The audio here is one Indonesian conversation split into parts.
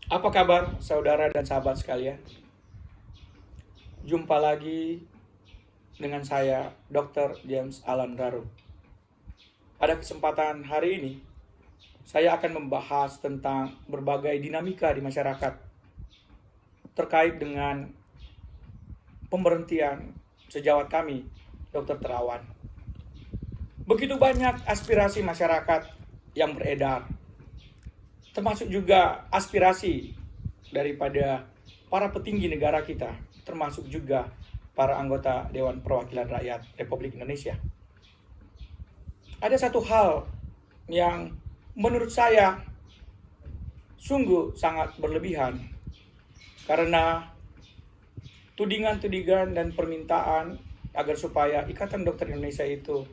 Apa kabar saudara dan sahabat sekalian? Jumpa lagi dengan saya, Dr. James Alan Raru. Pada kesempatan hari ini, saya akan membahas tentang berbagai dinamika di masyarakat terkait dengan pemberhentian sejawat kami, Dr. Terawan. Begitu banyak aspirasi masyarakat yang beredar, termasuk juga aspirasi daripada para petinggi negara kita, termasuk juga para anggota Dewan Perwakilan Rakyat Republik Indonesia. Ada satu hal yang menurut saya sungguh sangat berlebihan, karena tudingan-tudingan dan permintaan agar supaya Ikatan Dokter Indonesia itu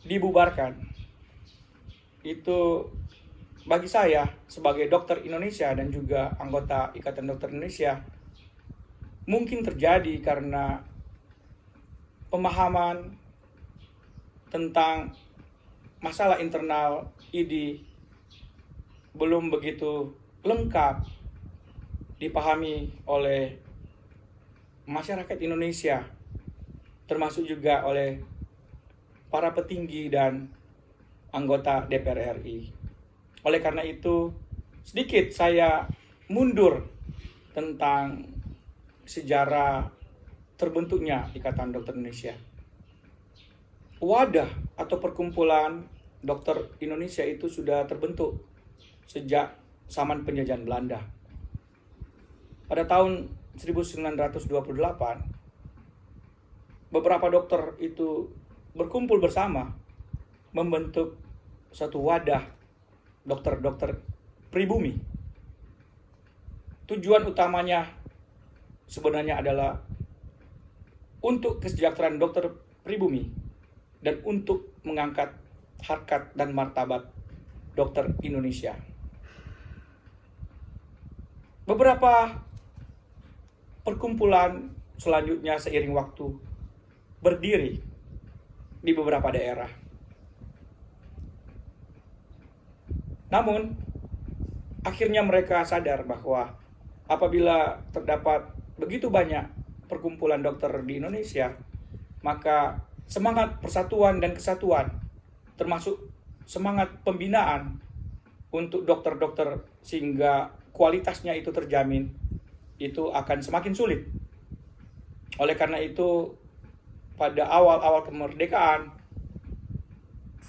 dibubarkan, itu bagi saya sebagai dokter Indonesia dan juga anggota Ikatan Dokter Indonesia mungkin terjadi karena pemahaman tentang masalah internal ID belum begitu lengkap dipahami oleh masyarakat Indonesia, termasuk juga oleh para petinggi dan anggota DPR RI. Oleh karena itu, sedikit saya mundur tentang sejarah terbentuknya Ikatan Dokter Indonesia. Wadah atau perkumpulan dokter Indonesia itu sudah terbentuk sejak zaman penjajahan Belanda. Pada tahun 1928, beberapa dokter itu berkumpul bersama membentuk satu wadah dokter-dokter pribumi. Tujuan utamanya sebenarnya adalah untuk kesejahteraan dokter pribumi dan untuk mengangkat harkat dan martabat dokter Indonesia. Beberapa perkumpulan selanjutnya seiring waktu berdiri di beberapa daerah. Namun, akhirnya mereka sadar bahwa apabila terdapat begitu banyak perkumpulan dokter di Indonesia, maka semangat persatuan dan kesatuan, termasuk semangat pembinaan untuk dokter-dokter sehingga kualitasnya itu terjamin, itu akan semakin sulit. Oleh karena itu, pada awal-awal kemerdekaan,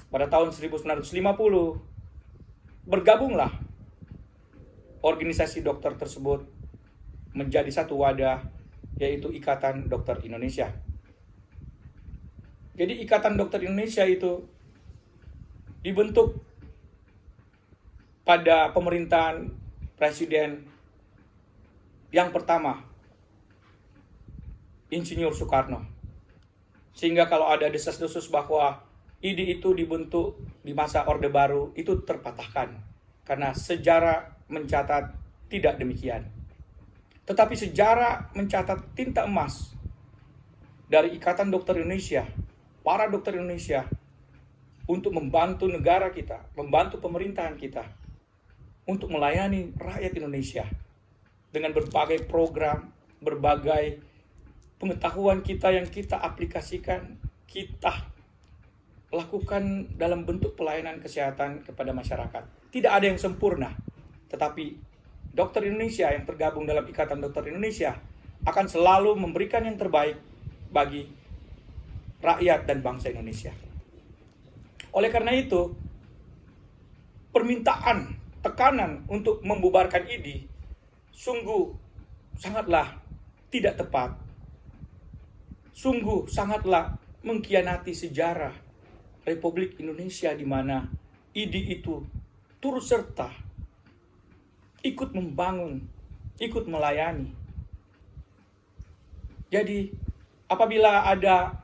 pada tahun 1950, bergabunglah organisasi dokter tersebut menjadi satu wadah, yaitu Ikatan Dokter Indonesia. Jadi Ikatan Dokter Indonesia itu dibentuk pada pemerintahan Presiden yang pertama, Insinyur Soekarno. Sehingga kalau ada desas-desus bahwa ID itu dibentuk di masa Orde Baru, itu terpatahkan. Karena sejarah mencatat tidak demikian. Tetapi sejarah mencatat tinta emas dari Ikatan Dokter Indonesia, para dokter Indonesia, untuk membantu negara kita, membantu pemerintahan kita, untuk melayani rakyat Indonesia dengan berbagai program, berbagai pengetahuan kita yang kita aplikasikan, kita lakukan dalam bentuk pelayanan kesehatan kepada masyarakat. Tidak ada yang sempurna, tetapi dokter Indonesia yang tergabung dalam Ikatan Dokter Indonesia akan selalu memberikan yang terbaik bagi rakyat dan bangsa Indonesia. Oleh karena itu, permintaan, tekanan untuk membubarkan ID sungguh sangatlah tidak tepat. Sungguh sangatlah mengkhianati sejarah Republik Indonesia di mana ID itu turut serta ikut membangun, ikut melayani. Jadi, apabila ada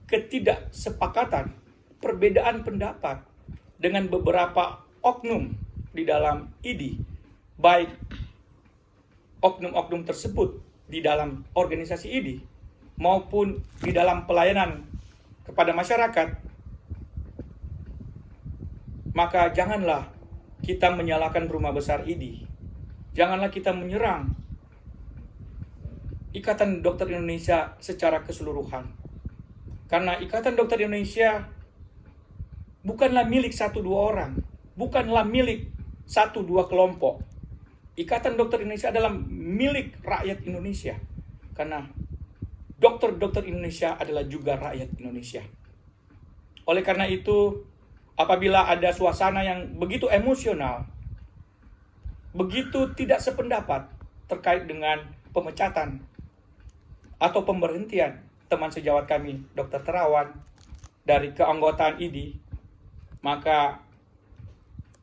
ketidaksepakatan, perbedaan pendapat dengan beberapa oknum di dalam ID, baik oknum-oknum tersebut di dalam organisasi ID maupun di dalam pelayanan kepada masyarakat, maka janganlah kita menyalahkan rumah besar ID. janganlah kita menyerang Ikatan Dokter Indonesia secara keseluruhan. Karena Ikatan Dokter Indonesia bukanlah milik 1-2 orang, bukanlah milik 1-2 kelompok. Ikatan Dokter Indonesia adalah milik rakyat Indonesia. Karena dokter-dokter Indonesia adalah juga rakyat Indonesia. Oleh karena itu, apabila ada suasana yang begitu emosional, begitu tidak sependapat terkait dengan pemecatan atau pemberhentian teman sejawat kami, Dr. Terawan, dari keanggotaan IDI, maka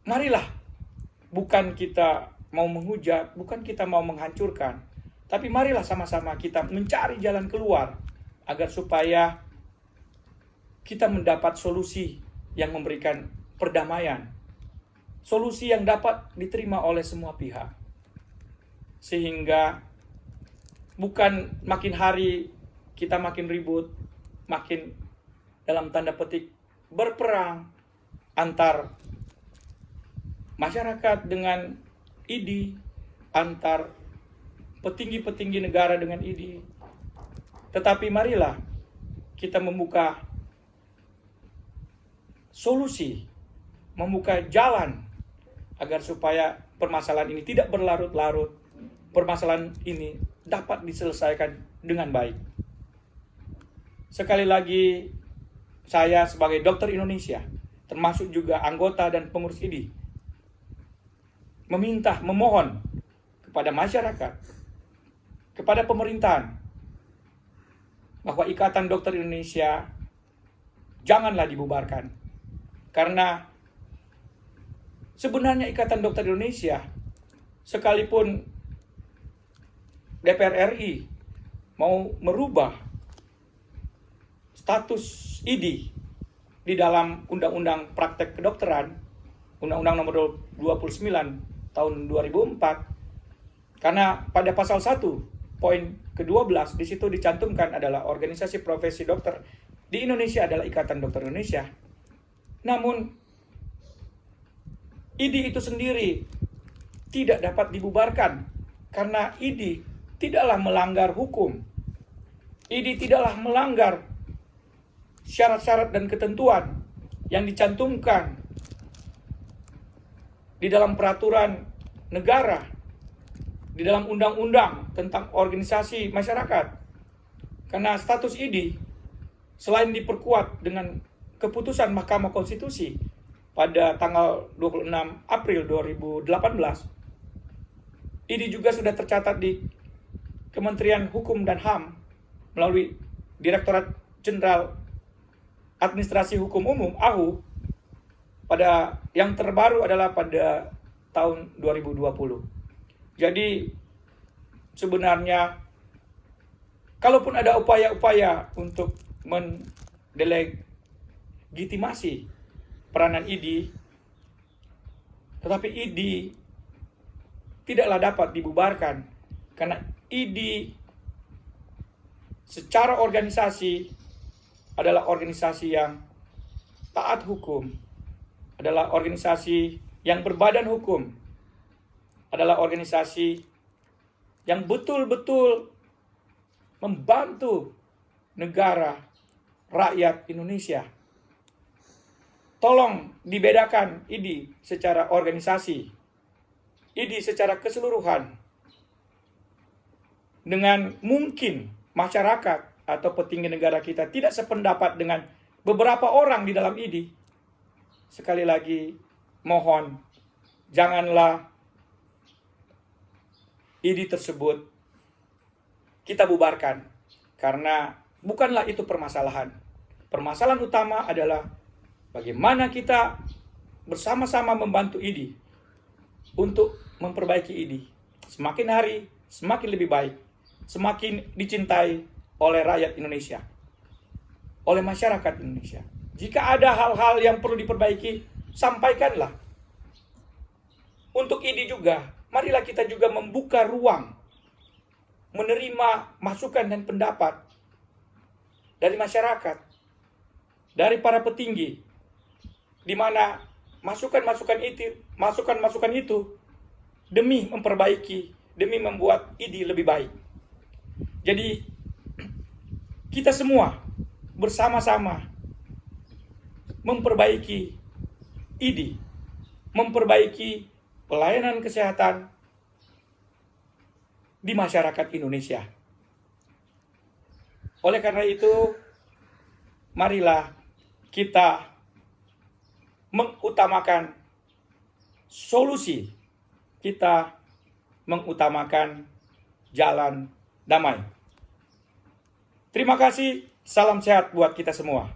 marilah bukan kita mau menghujat, bukan kita mau menghancurkan, tapi marilah sama-sama kita mencari jalan keluar agar supaya kita mendapat solusi yang memberikan perdamaian, solusi yang dapat diterima oleh semua pihak. Sehingga bukan makin hari kita makin ribut, makin dalam tanda petik berperang antar masyarakat dengan IDI, antar petinggi-petinggi negara dengan IDI. Tetapi marilah kita membuka solusi, membuka jalan agar supaya permasalahan ini tidak berlarut-larut, permasalahan ini dapat diselesaikan dengan baik. Sekali lagi, saya sebagai dokter Indonesia, termasuk juga anggota dan pengurus IDI, memohon kepada masyarakat, kepada pemerintahan, bahwa Ikatan Dokter Indonesia janganlah dibubarkan. Karena sebenarnya Ikatan Dokter Indonesia, sekalipun DPR RI mau merubah status IDI di dalam Undang-Undang Praktek Kedokteran, Undang-Undang Nomor 29 tahun 2004, karena pada pasal 1 poin ke-12 di situ dicantumkan adalah organisasi profesi dokter di Indonesia adalah Ikatan Dokter Indonesia. Namun IDI itu sendiri tidak dapat dibubarkan karena IDI tidaklah melanggar hukum. IDI tidaklah melanggar syarat-syarat dan ketentuan yang dicantumkan di dalam peraturan negara, di dalam undang-undang tentang organisasi masyarakat. Karena status IDI selain diperkuat dengan keputusan Mahkamah Konstitusi pada tanggal 26 April 2018, IDI juga sudah tercatat di Kementerian Hukum dan HAM melalui Direktorat Jenderal Administrasi Hukum Umum (AHU) pada yang terbaru adalah pada tahun 2020. Jadi sebenarnya kalaupun ada upaya-upaya untuk mendelegitimasi peranan IDI, tetapi IDI tidaklah dapat dibubarkan karena IDI secara organisasi adalah organisasi yang taat hukum, adalah organisasi yang berbadan hukum, adalah organisasi yang betul-betul membantu negara, rakyat Indonesia. Tolong dibedakan IDI secara organisasi, IDI secara keseluruhan, dengan mungkin masyarakat atau petinggi negara kita tidak sependapat dengan beberapa orang di dalam IDI. Sekali lagi, mohon janganlah IDI tersebut kita bubarkan, karena bukanlah itu permasalahan. Permasalahan utama adalah bagaimana kita bersama-sama membantu IDI untuk memperbaiki IDI. Semakin hari, semakin lebih baik, semakin dicintai oleh rakyat Indonesia, oleh masyarakat Indonesia. Jika ada hal-hal yang perlu diperbaiki, sampaikanlah. Untuk IDI juga, marilah kita juga membuka ruang, menerima masukan dan pendapat dari masyarakat, dari para petinggi, di mana masukan-masukan itu demi memperbaiki, demi membuat IDI lebih baik. Jadi kita semua bersama-sama memperbaiki IDI, memperbaiki pelayanan kesehatan di masyarakat Indonesia. Oleh karena itu, marilah kita mengutamakan solusi, kita mengutamakan jalan damai. Terima kasih, salam sehat buat kita semua.